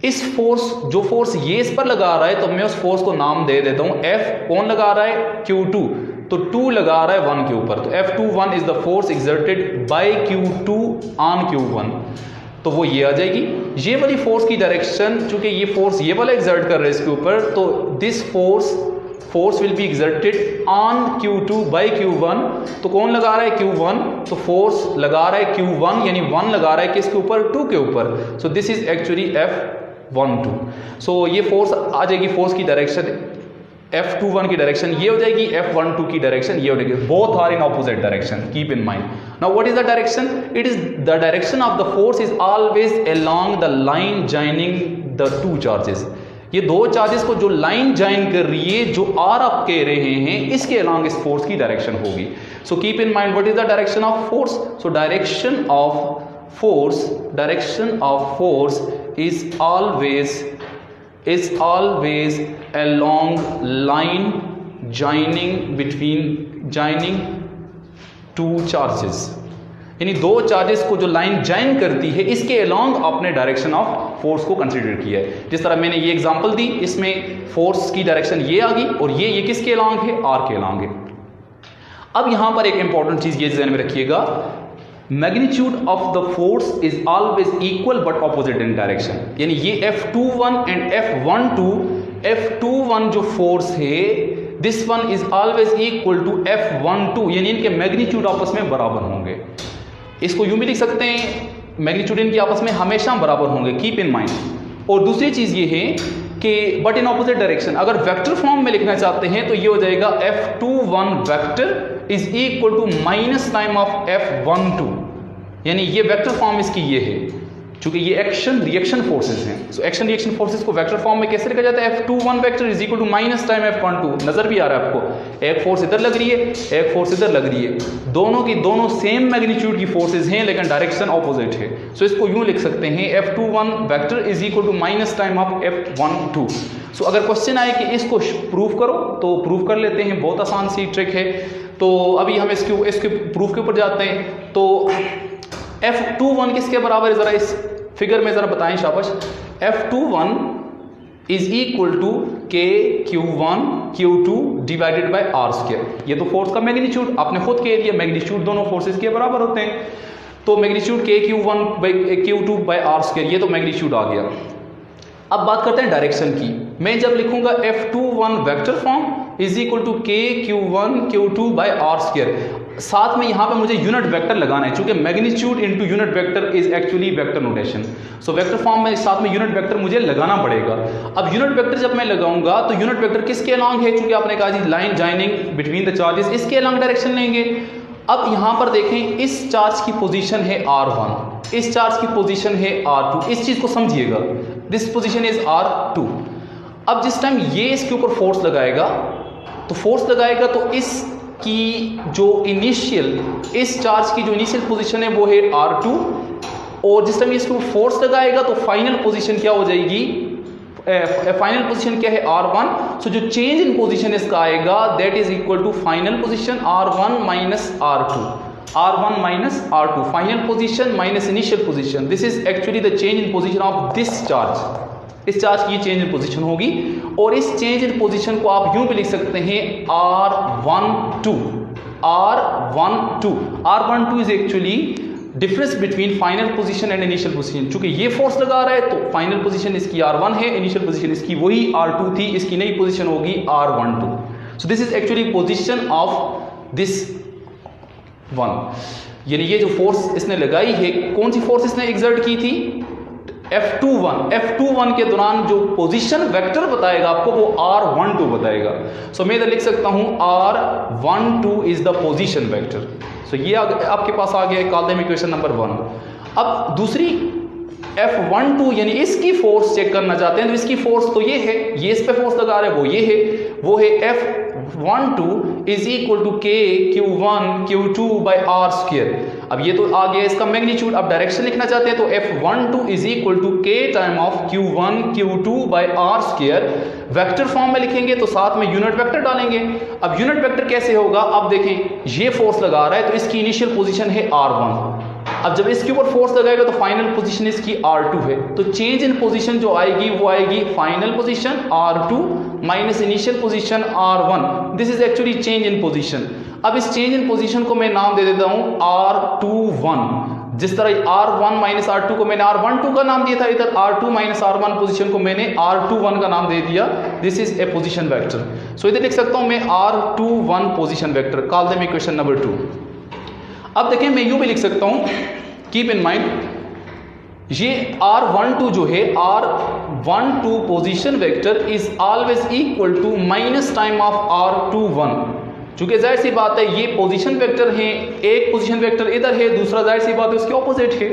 इस जो फोर्स ये इस पर लगा रहा है, तो मैं उस फोर्स को नाम दे देता हूँ F। कौन लगा रहा है? Q2, तो 2 लगा रहा है 1 के ऊपर, तो F21 is the force exerted by Q2 on Q1, तो वो ये आ जाएगी। ये वाली फोर्स की डायरेक्शन, चूंकि ये फोर्स ये वाला एक्सर्ट कर रहा है इसके ऊपर, तो this force will be exerted on Q2 by Q1। तो कौन लगा रहा है? Q1, तो फोर्स लगा रहा है Q1, यानी 1 लगा रहा है किसके ऊपर? 2 के ऊपर। सो दिस इज एक्चुअली F12। सो ये फोर्स आ जाएगी, फोर्स की डायरेक्शन F21 की डायरेक्शन ये हो जाएगी, F12 की डायरेक्शन ये हो जाएगी। Both are in opposite direction, keep in mind. Now what is the direction? It is the direction of the force is always along the line joining the two charges. ये दो charges को जो line join कर रही है, जो are आप कह रहे हैं, इसके अलोंग इस फोर्स की डायरेक्शन होगी। So keep in mind what is the direction of force. So direction of force is always along line joining two charges, यानी दो चार्जेस को जो लाइन ज्वाइन करती है, इसके अलोंग आपने डायरेक्शन ऑफ फोर्स को कंसीडर किया है। जिस तरह मैंने ये एग्जांपल दी, इसमें फोर्स की डायरेक्शन ये आ गई और ये किसके अलोंग है? आर के अलोंग है। अब यहां पर एक इंपॉर्टेंट चीज ये ध्यान में रखिएगा, magnitude of the force is always equal but opposite in direction. यानी ये F21 एंड F12 जो फोर्स है, this one is always equal to F12, यानी इनके मैग्नीट्यूड आपस में बराबर होंगे। इसको यूं भी लिख सकते हैं, मैग्नीट्यूड इनके आपस में हमेशा बराबर होंगे, कीप इन माइंड। और दूसरी चीज ये है कि बट इन ऑपोजिट डायरेक्शन, अगर वेक्टर फॉर्म में लिखना चाहते हैं तो ये हो जाएगा F21 vector is equal to minus time of F12, यानी ये वेक्टर फॉर्म इसकी ये है, क्योंकि ये एक्शन रिएक्शन फोर्सेस हैं। सो एक्शन रिएक्शन फोर्सेस को वेक्टर फॉर्म में कैसे लिखा जाता है? F21 vector is equal to minus time F12। नजर भी आ रहा है आपको, एक फोर्स इधर लग रही है, एक फोर्स इधर लग रही है, दोनों की दोनों सेम मैग्नीट्यूड की फोर्सेस हैं लेकिन डायरेक्शन ऑपोजिट है। सो इसको यूं लिख सकते हैं, F21 vector is equal to minus time of F12। So अगर क्वेश्चन आए कि इसको प्रूव करो, तो प्रूव कर लेते हैं, बहुत आसान सी ट्रिक है। तो अभी हम इसके प्रूफ के ऊपर जाते हैं। तो F21 किसके बराबर है, जरा इस फिगर में जरा बताएं शाबाश। F21 is equal to K Q1 Q2 divided by r²। ये तो फोर्स का मैग्नीट्यूड आपने खुद कह दिया, मैग्नीट्यूड दोनों फोर्सेस के बराबर होते हैं। तो magnitude K Q1 bye Q2 bye r², ये तो मैग्नीट्यूड आ गया। अब बात करते हैं डायरेक्शन की। मैं जब लिखूंगा F21 vector form is equal to K Q1 Q2 by are square, साथ में यहाँ पे मुझे यूनिट वेक्टर लगाना है, क्योंकि magnitude into unit vector is actually vector notation. So vector form में साथ में यूनिट वेक्टर मुझे लगाना पड़ेगा। अब यूनिट वेक्टर जब मैं लगाऊंगा तो यूनिट वेक्टर किसके अलॉन्ग है, क्योंकि आपने कहा जी line joining between the charges, इसके अलॉन्ग डायरेक्शन लेंगे। अब यहाँ पर देखें इस चार्ज की पोजीशन है R1, इस चार्ज की पोजीशन है R2, इस चीज को समझिएगा, दिस पोजीशन इज R2। अब जिस टाइम ये इसके ऊपर फोर्स लगाएगा तो इसकी जो इनिशियल, इस चार्ज की जो इनिशियल पोजीशन है वो है R2, और जिस टाइम इसके ऊपर फोर्स लगाएगा तो फाइनल पोजीशन क्या हो जाएगी, फाइनल पोजीशन क्या है R1। सो जो चेंज इन पोजीशन इसका आएगा that is equal to final position R1 minus R2, R1 minus R2, final position minus initial position. This is actually the change in position of this charge. इस charge की change in position होगी, और इस change in position को आप यूं भी लिख सकते हैं R12, R12, R12 is actually difference between final position and initial position. चूंकि ये फोर्स लगा रहा है तो फाइनल पोजीशन इसकी R1 है, इनिशियल पोजीशन इसकी वही R2 थी, इसकी नई पोजीशन होगी R12। So this is actually position of this one, यानी ये जो फोर्स इसने लगाई है, कौन सी फोर्स इसने एग्जर्ट की थी, F21 के दौरान जो पोजीशन वेक्टर बताएगा आपको वो R12 बताएगा। सो मैं इधर लिख सकता हूं R12 is the position vector. So ये आपके पास आ गया कॉलम इक्वेशन नंबर 1। अब दूसरी F12 यानी इसकी फोर्स चेक करना चाहते हैं, तो इसकी फोर्स तो ये है, ये इस पे फोर्स लगा रहे हैं, वो है F12 is equal to K Q1 Q2 by are square. अब ये तो आ गया इसका मैग्नीट्यूड। अब डायरेक्शन लिखना चाहते हैं तो F12 is equal to K time of Q1 Q2 by are square. Vector form में लिखेंगे तो साथ में यूनिट वेक्टर डालेंगे। अब यूनिट वेक्टर कैसे होगा, अब देखें ये फोर्स लगा रहा है तो इसकी इनिशियल पोजीशन है R1। अब जब इसके ऊपर फोर्स लगाएगा तो फाइनल पोजीशन इसकी R2 है, तो चेंज इन पोजीशन जो आएगी वो आएगी final position R2 minus initial position R1। This is actually change in position. अब इस चेंज इन पोजीशन को मैं नाम दे देता हूं R21। जिस तरह R1 माइनस R2 को मैंने R12 का नाम दिया था, इधर R2 माइनस R1 पोजीशन को मैंने R21 का नाम दे दिया। This is a position vector. So इधर लिख सकता हूं मैं R21 position vector, call them equation number 2। अब देखें मैं यूं भी लिख सकता हूं, कीप इन माइंड ये R12 जो है, R12 position vector is always equal to minus time of R21। चूंकि जाहिर सी बात है ये पोजीशन वेक्टर है, एक पोजीशन वेक्टर इधर है, दूसरा जाहिर सी बात है उसके ऑपोजिट है।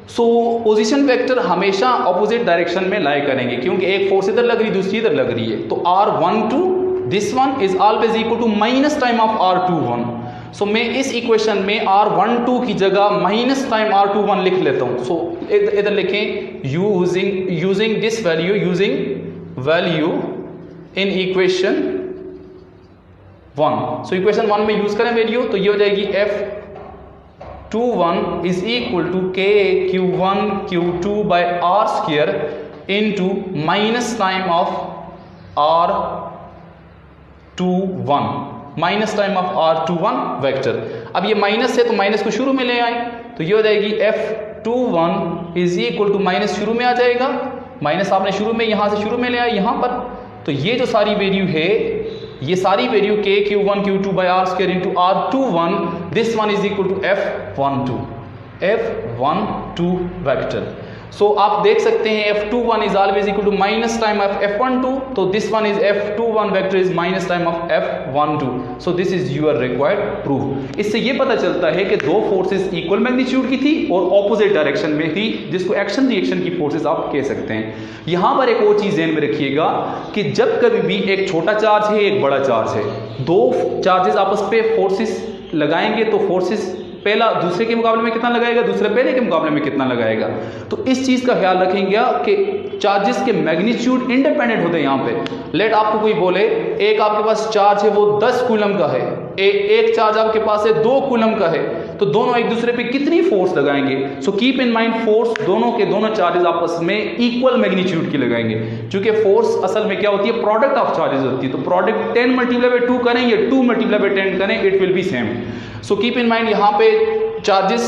सो पोजीशन वेक्टर हमेशा ऑपोजिट डायरेक्शन में लाई करेंगे, क्योंकि एक फोर्स इधर लग रही दूसरी इधर लग रही है। तो R12 this one is always equal to minus time of R21। So मैं इस इक्वेशन में R12 की जगह माइनस टाइम R21 लिख लेता हूं। सो इधर लिखें using this value, using value in equation 1। So equation 1 में यूज करें वैल्यू, तो ये हो जाएगी F21 is equal to K Q1 Q2 by are square into minus time of R21, minus time of R21 vector. अब ये minus है तो माइनस को शुरू में ले आए, तो ये हो जाएगी F21 is equal to minus शुरू में आ जाएगा, माइनस आपने शुरू में यहां से शुरू में ले आए यहां पर। तो ये जो सारी वैल्यू है, ये सारी value K Q1 Q2 by are square into R21, this one is equal to F12 vector. So आप देख सकते हैं F21 is always equal to minus time of F12, तो this one is F21 vector is minus time of F12। So this is your required proof. इससे ये पता चलता है कि दो फोर्सेस इक्वल मैग्नीट्यूड की थी और ऑपोजिट डायरेक्शन में थी, जिसको एक्शन रिएक्शन की फोर्सेस आप कह सकते हैं। यहां पर एक और चीज ध्यान में रखिएगा कि जब कभी भी एक छोटा चार्ज है एक बड़ा चार्ज है, दो चार्जेस आपस पे फोर्सेस लगाएंगे तो फोर्सेस पहला दूसरे के मुकाबले में कितना लगाएगा, दूसरे पहले के मुकाबले में कितना लगाएगा। तो इस चीज का ख्याल रखेंगे कि चार्जेस के मैग्नीट्यूड इंडिपेंडेंट होते हैं। यहाँ पे लेट आपको कोई बोले एक आपके पास चार्ज है वो 10 कूलम का है, एक चार्ज आपके पास है 2 कूलम का है, तो दोनों एक दूसरे पे कितनी फोर्स लगाएंगे। So keep in mind force दोनों के दोनों चार्जेस आपस में इक्वल मैग्नीट्यूड की लगाएंगे, क्योंकि फोर्स असल में क्या होती है, प्रोडक्ट ऑफ चार्जेस होती है। तो प्रोडक्ट 10 मल्टीप्लाई बाय 2 करें या 2 मल्टीप्लाई बाय 10 करें, it will B same. So keep in mind यहाँ पे चार्जेस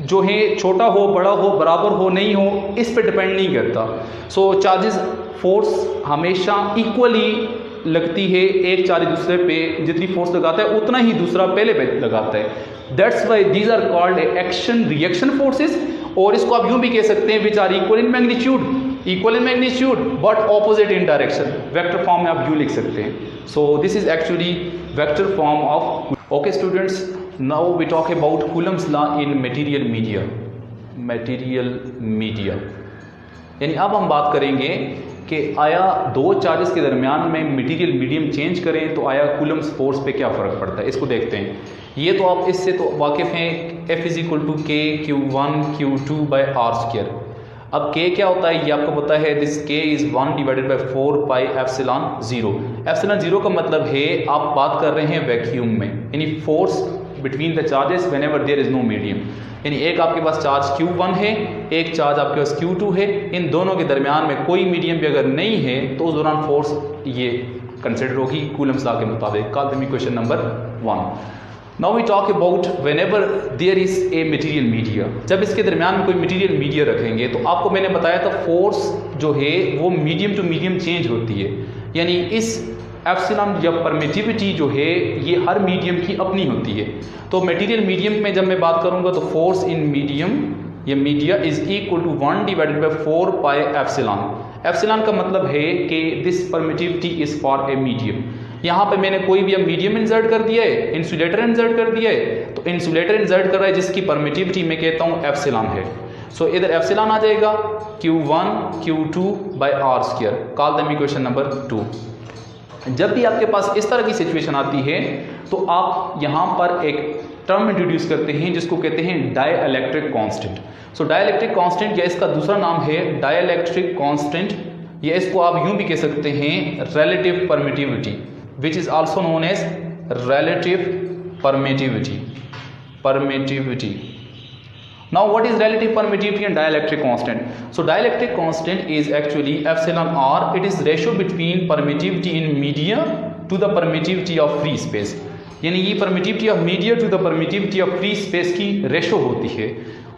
जो है छोटा हो, बड़ा हो, बराबर हो, नहीं हो, इस पे डिपेंड नहीं करता। सो चार्जेस फोर्स हमेशा इक्वली लगती है, एक चार्ज दूसरे पे जितनी फोर्स लगाता है उतना ही दूसरा पहले पे लगाता है। That's why these are called action reaction forces. और इसको आप यूं भी कह सकते हैं which are equal in magnitude but opposite in direction. Vector form में आप यूं लिख सकते हैं। So this is actually vector form of. Okay students, now we talk about Coulomb's law in material media. यानी अब हम बात करेंगे कि आया दो चार्जेस के दरमियान में मटेरियल मीडियम चेंज करें तो आया कूलम्स फोर्स पे क्या फ़र्क पड़ता है, इसको देखते हैं। ये तो आप इससे तो वाकिफ़ हैं, F इज इक्वल टू के Q1 Q2 by r square. अब K क्या होता है ये आपको पता है, this K is 1 divided by 4 pi epsilon 0। Epsilon 0 का मतलब है आप बात कर रहे हैं वैक्यूम में, यानी force between the charges whenever there is no medium. यानी एक आपके पास चार्ज Q1 है, एक चार्ज आपके पास Q2 है, इन दोनों के दरमियान में कोई मीडियम भी अगर नहीं है तो उस दौरान फोर्स ये कंसिडर होगी कूलम्स लॉ के मुताबिक। Call that question number 1। Now we talk about whenever there is a material media. जब इसके दरमियान में कोई मटेरियल मीडिया रखेंगे तो आपको मैंने बताया था फोर्स जो है वो मीडियम टू मीडियम चेंज होती है। यानी इस एप्सिलॉन या परमिटिविटी जो है ये हर मीडियम की अपनी होती है। तो मटेरियल मीडियम में जब मैं बात करूंगा तो फोर्स इन मीडियम या media is equal to 1 divided by 4 pi epsilon. Epsilon का मतलब है कि this permittivity is for a medium. यहाँ पे मैंने कोई भी अब मीडियम इंसर्ट कर दिया है, इंसुलेटर इंसर्ट कर दिया है, तो इंसुलेटर इंसर्ट कर रहा है जिसकी परमिटिविटी मैं कहता हूँ एप्सिलॉन है। सो इधर एप्सिलॉन आ जाएगा Q1 Q2 by r square. Call that question number 2। जब भी आपके पास इस तरह की सिचुएशन आती है तो आप यहाँ पर एक टर्म इंट्रोड्यूस करते हैं जिसको कहते हैं डाइइलेक्ट्रिक कांस्टेंट। सो डाइइलेक्ट्रिक कांस्टेंट या इसका दूसरा नाम है डाइइलेक्ट्रिक कांस्टेंट, या इसको आप यूं भी कह सकते हैं relative permittivity, which is also known as relative permittivity. Now what is relative permittivity and dielectric constant? So dielectric constant is actually epsilon r. It is ratio between permittivity in media to the permittivity of free space. यानी ये permittivity of media to the permittivity of free space की ratio होती है,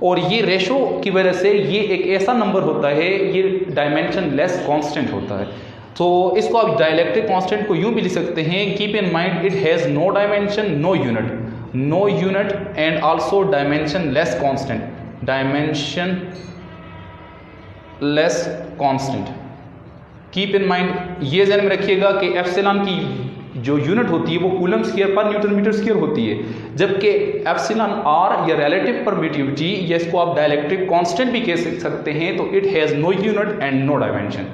और ये ratio की वजह से ये एक ऐसा नंबर होता है, ये डायमेंशन लेस कांस्टेंट होता है। तो इसको आप डाइलेक्ट्रिक कांस्टेंट को यूं भी लिख सकते हैं, keep in mind it has no dimension, no unit and also dimensionless constant. Keep in mind, ये ध्यान में रखिएगा कि एप्सिलॉन की जो यूनिट होती है वो कूलम स्क्वायर पर न्यूटन मीटर स्क्वायर होती है, जबकि एप्सिलॉन आर या रिलेटिव परमिटिविटी या इसको आप डाइलेक्ट्रिक कांस्टेंट भी कह सकते हैं, तो it has no unit and no dimension.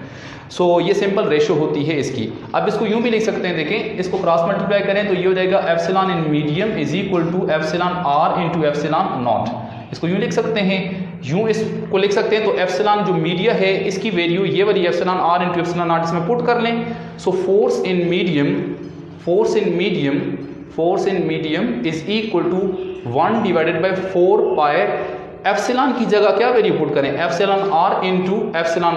So ये सिंपल रेशो होती है इसकी। अब इसको यूं भी लिख सकते हैं, देखें इसको क्रॉस मल्टीप्लाई करें तो ये हो जाएगा epsilon in medium is equal to epsilon r into epsilon naught. इसको यूं लिख सकते हैं, यूं इसको लिख सकते हैं, तो एप्सिलॉन जो मीडिया है इसकी वैल्यू ये वाली epsilon r into epsilon naught इसमें पुट कर लें। So force in medium is equal to 1 divided by 4 pi epsilon की जगह क्या वैल्यू पुट करें, epsilon r into epsilon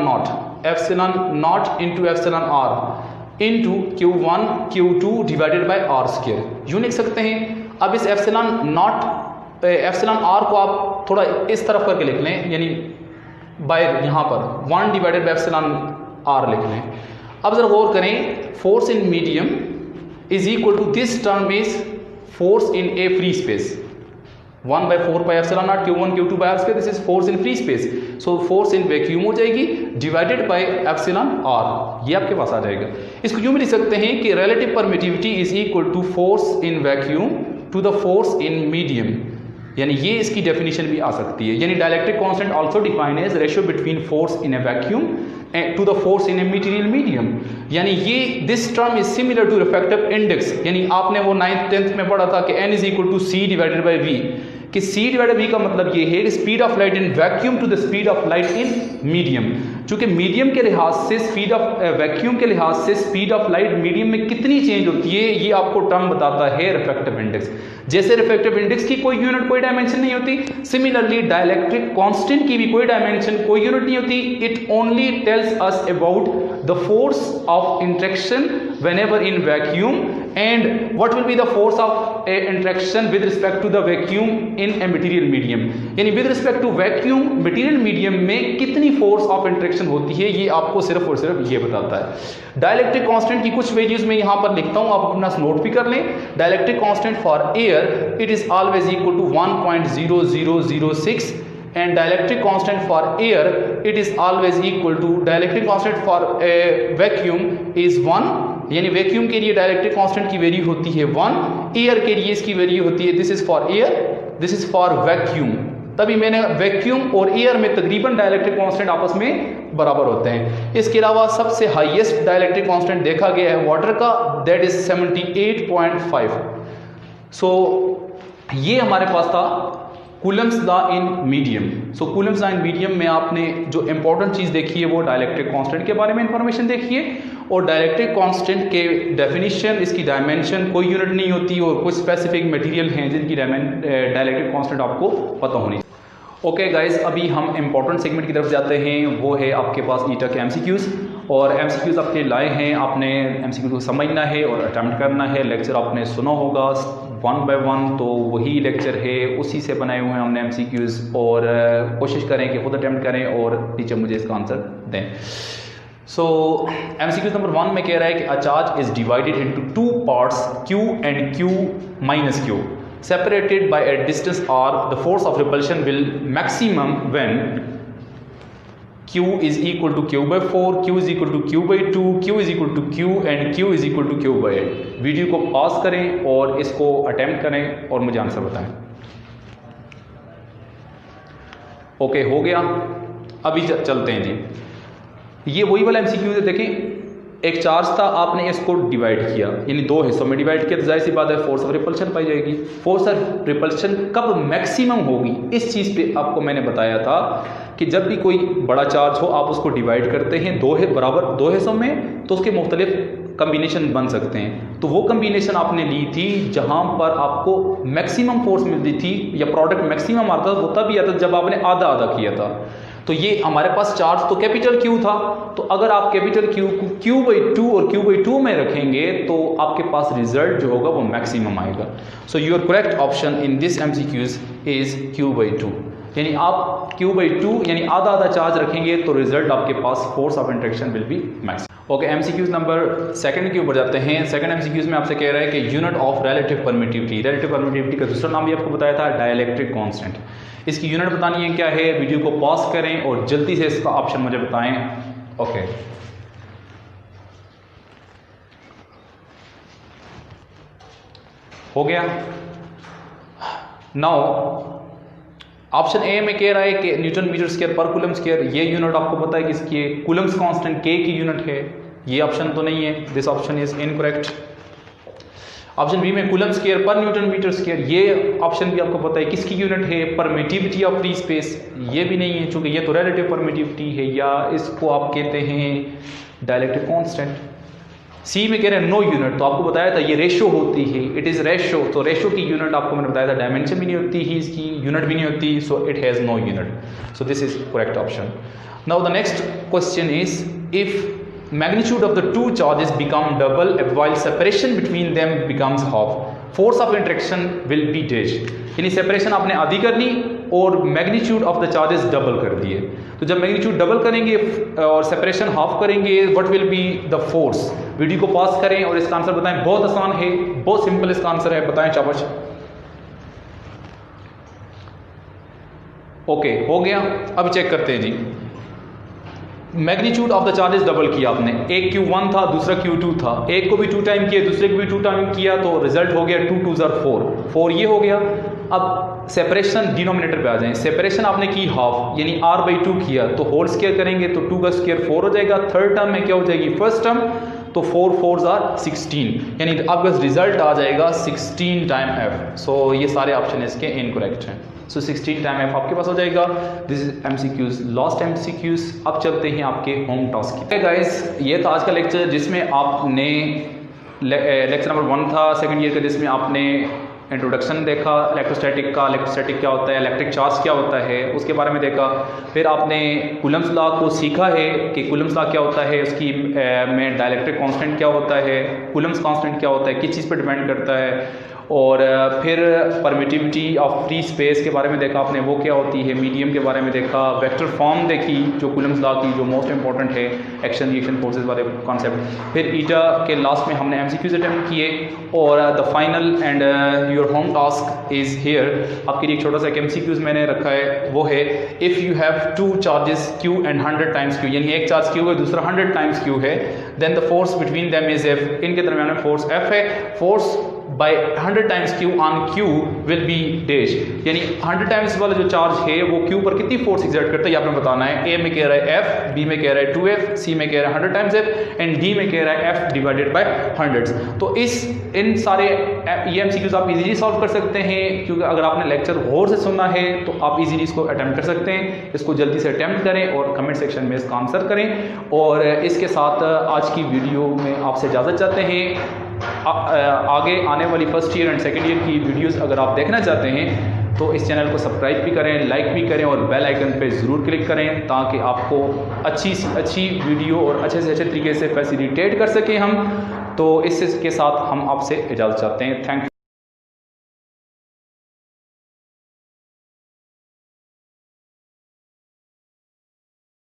naught into epsilon r into Q1 Q2 divided by r square यूं लिख सकते हैं। अब इस एप्सिलॉन आर को आप थोड़ा इस तरफ करके लिख लें, यानी बाय यहाँ पर 1 डिवाइडेड बाई एप्सिलॉन आर लिख लें। अब जरा गौर करें, force in medium is equal to this term is force in a free space, 1 by 4 pi epsilon naught Q1 Q2 by are square, this is force in free space. So force in vacuum हो जाएगी divided by epsilon R, ये आपके पास आ जाएगा। इसको यूं भी लिख सकते हैं कि relative permittivity is equal to force in vacuum to the force in medium, यानी ये इसकी डेफिनेशन भी आ सकती है। यानी dielectric constant also defined as ratio between force in a vacuum to the force in a material medium. यानी ये this term is similar to refractive index. यानी आपने वो 9th 10th में पढ़ा था कि n is equal to c divided by v, कि c डिवाइडेड v का मतलब ये है speed of light in vacuum to the speed of light in medium. चूंकि मीडियम के लिहाज से स्पीड ऑफ वैक्यूम के लिहाज से स्पीड ऑफ लाइट मीडियम में कितनी चेंज होती है ये आपको टर्म बताता है रिफ्रैक्टिव इंडेक्स। जैसे रिफ्रैक्टिव इंडेक्स की कोई यूनिट कोई डायमेंशन नहीं होती, सिमिलरली डाइलेक्ट्रिक कांस्टेंट की भी कोई डायमेंशन कोई यूनिट नहीं होती। It only tells us about the force of interaction whenever in vacuum and what will be the force of interaction with respect to the vacuum in a material medium, यानी with respect to vacuum material medium में कितनी force of interaction होती है, ये आपको सिर्फ और सिर्फ ये बताता है। डाइलेक्ट्रिक कांस्टेंट की कुछ वैल्यूज मैं यहाँ पर लिखता हूँ, आप अपना नोट भी कर लें। Dielectric constant for air it is always equal to 1.0006 and dielectric constant for air it is always equal to dielectric constant for a vacuum is 1, यानी वैक्यूम के लिए डायलेक्ट्रिक कांस्टेंट की वैल्यू होती है 1, एयर के लिए इसकी वैल्यू होती है, this is for air, this is for vacuum. तभी मैंने वैक्यूम और एयर में तकरीबन डायलेक्ट्रिक कांस्टेंट आपस में बराबर होते हैं। इसके अलावा सबसे हाईएस्ट डायलेक्ट्रिक कांस्टेंट देखा गया है वाटर का, दैट इज 78.5। सो ये हमारे पास था Coulomb's law in medium. So Coulomb's law in medium में आपने जो इंपॉर्टेंट चीज़ देखी है वो डाइलेक्ट्रिक कांस्टेंट के बारे में इंफॉर्मेशन देखी है, और डाइलेक्ट्रिक कांस्टेंट के डेफिनेशन, इसकी डायमेंशन कोई यूनिट नहीं होती, और कुछ स्पेसिफिक मटेरियल हैं जिनकी डाइलेक्ट्रिक कांस्टेंट आपको पता होनी। ओके गाइस, अभी हम इंपॉर्टेंट सेगमेंट की तरफ जाते हैं, वो है आपके पास ईटा के एमसीक्यूज़, और एमसीक्यूज़ आपके लाए हैं, आपने एमसीक्यू को समझना है और अटेम्प्ट करना है। लेक्चर आपने सुना होगा 1 बाय 1, तो वही लेक्चर है, उसी से बनाए हुए हैं हमने एमसीक्यूज़, और कोशिश करें कि खुद अटेम्प्ट करें और टीचर मुझे इसका आंसर दें। सो एमसीक्यूज़ नंबर 1 में कह रहा है कि a charge is divided into 2 parts Q and Q minus Q separated by a distance r, the force of repulsion will maximum when Q is equal to Q by 4, Q is equal to Q by 2, Q is equal to Q and Q is equal to Q by 8। Video को pause करें और इसको attempt करें और मुझे answer बताएं। Okay, हो गया। अभी चलते हैं जी, ये वही वाला एमसीक्यू है। देखें, एक चार्ज था, आपने इसको डिवाइड किया, यानी 2 हिस्सों में डिवाइड किया, तो जाहिर सी बात है फोर्स ऑफ रिपल्शन पाई जाएगी। फोर्स ऑफ रिपल्शन कब मैक्सिमम होगी, इस चीज़ पे आपको मैंने बताया था कि जब भी कोई बड़ा चार्ज हो, आप उसको डिवाइड करते हैं बराबर 2 हिस्सों में, तो उसके मुख्तलिफ कम्बिनेशन बन सकते हैं। तो वो कम्बिनेशन आपने ली थी जहाँ पर आपको मैक्सिमम फोर्स मिलती थी या प्रोडक्ट मैक्सिमम आता था, वो तभी आता जब आपने आधा आधा किया था। तो ये हमारे पास चार्ज तो कैपिटल Q था, तो अगर आप कैपिटल Q को Q by 2 और Q by 2 में रखेंगे तो आपके पास रिजल्ट जो होगा वो मैक्सिमम आएगा। So your correct option in this MCQs is Q by 2, यानी आप Q by 2 यानी आधा आधा चार्ज रखेंगे तो रिजल्ट आपके पास force of interaction will be maximum. Okay, MCQs number 2 के ऊपर जाते हैं। सेकंड एमसीक्यूज में आपसे कह रहा है कि unit of relative permittivity, relative permittivity का दूसरा नाम भी आपको बताया था डाइलेक्ट्रिक कांस्टेंट। इसकी यूनिट बतानी है क्या है, वीडियो को पॉज करें और जल्दी से इसका ऑप्शन मुझे बताएं। ओके, हो गया। नाउ ऑप्शन ए में कह रहा है कि न्यूटन मीटर स्क्वायर पर कूलम स्क्वायर, ये यूनिट आपको पता है किसकी है, कूलम्स कांस्टेंट के की यूनिट है। ये ऑप्शन तो नहीं है, this option is incorrect. Option B में कूलम स्क्वायर पर न्यूटन मीटर स्क्वायर, ये ऑप्शन भी आपको पता है किसकी यूनिट है, परमिटिविटी ऑफ फ्री स्पेस, ये भी नहीं है चूंकि ये तो रिलेटिव परमिटिविटी है, या इसको आप कहते हैं डाइलेक्ट्रिक कांस्टेंट। सी में कह रहे हैं नो यूनिट, तो आपको बताया था ये रेशो होती है, इट इज रेशो, तो रेशो की यूनिट आपको मैंने बताया था डायमेंशन भी नहीं होती है, इसकी यूनिट भी नहीं होती, so it has no unit. So this is correct option. Now the next question is if magnitude of the two charges become double while separation between them becomes half, force of interaction will be dash, यानी separation आपने आधी कर ली और magnitude of the charges double कर दिए। तो जब magnitude double करेंगे और सेपरेशन हाफ करेंगे, what will be the force. Video को पॉज करें और इसका आंसर बताएं, बहुत आसान है, बहुत सिंपल इसका आंसर है, बताएं शाबाश। ओके, हो गया। अब चेक करते हैं जी, magnitude of the charges double किया आपने, एक Q1 था दूसरा Q2 था, एक को भी 2 टाइम किया दूसरे को भी 2 टाइम किया, तो रिजल्ट हो गया 2 2 4 ये हो गया। अब सेपरेशन डिनोमिनेटर पे आ जाएं, सेपरेशन आपने की हाफ यानी r/2 किया, तो होल स्क्वायर करेंगे तो 2 का स्क्वायर 4 हो जाएगा। थर्ड टर्म में क्या हो जाएगी, फर्स्ट टर्म, तो 4 4s are 16, यानी आपका रिजल्ट आ जाएगा 16 टाइम f। सो ये सारे ऑप्शन इसके इनकरेक्ट हैं। सो 16 टाइम f आपके पास हो जाएगा। This is MCQs, last MCQs. अब चलते हैं आपके होम टास्क की। गाइस, ये था आज का लेक्चर जिसमें आपने लेक्चर नंबर 1 था सेकंड ईयर का, जिसमें आपने इंट्रोडक्शन देखा इलेक्ट्रोस्टैटिक का, इलेक्ट्रोस्टैटिक क्या होता है, इलेक्ट्रिक चार्ज क्या होता है, उसके बारे में देखा। फिर आपने कूलम्स लॉ को सीखा है कि कूलम्स लॉ क्या होता है, उसकी में डाइलेक्ट्रिक कांस्टेंट क्या होता है, कूलम्स कांस्टेंट क्या होता है, किस चीज़ पर डिपेंड करता है। और फिर परमिटिविटी ऑफ फ्री स्पेस के बारे में देखा आपने, वो क्या होती है, मीडियम के बारे में देखा, वेक्टर फॉर्म देखी जो कूलम्स लॉ की जो मोस्ट इंपॉर्टेंट है, एक्शन रिएक्शन फोर्सेस वाले कॉन्सेप्ट। फिर ईटा के लास्ट में हमने एमसीक्यूज अटेम्प्ट किए। और the final and your home task is here, आपके लिए एक छोटा सा एक एमसीक्यूज मैंने रखा है, वो है if you have two charges Q and 100 times Q, यानी एक चार्ज Q है दूसरा 100 टाइम्स Q है, then the force between them is F, इनके दरमियान में फोर्स F है, force by 100 times Q on Q will be dash, यानी 100 टाइम्स वाला जो चार्ज है वो Q पर कितनी फोर्स एक्सर्ट करता है ये आपने बताना है। A में कह रहा है F, B में कह रहा है 2F, C में कह रहा है 100 टाइम्स F एंड D में कह रहा है F डिवाइडेड बाय 100। तो इन सारे ये एमसीक्यूज आप इजीली सॉल्व कर सकते हैं, क्योंकि अगर आपने लेक्चर गौर से सुनना है तो आप इजीली इसको अटेम्प्ट कर सकते हैं। इसको जल्दी से अटेम्प्ट करें और कमेंट सेक्शन में इसका आंसर करें। और इसके साथ आज की वीडियो में आपसे इजाज़त चाहते हैं। आगे आने वाली first year and second year की वीडियोस अगर आप देखना चाहते हैं तो इस चैनल को सब्सक्राइब भी करें, लाइक भी करें और बेल आइकन पे ज़रूर क्लिक करें, ताकि आपको अच्छी से अच्छी वीडियो और अच्छे से अच्छे तरीके से फैसिलिटेट कर सकें हम। तो इसके साथ हम आपसे इजाज़त चाहते हैं। Thank you.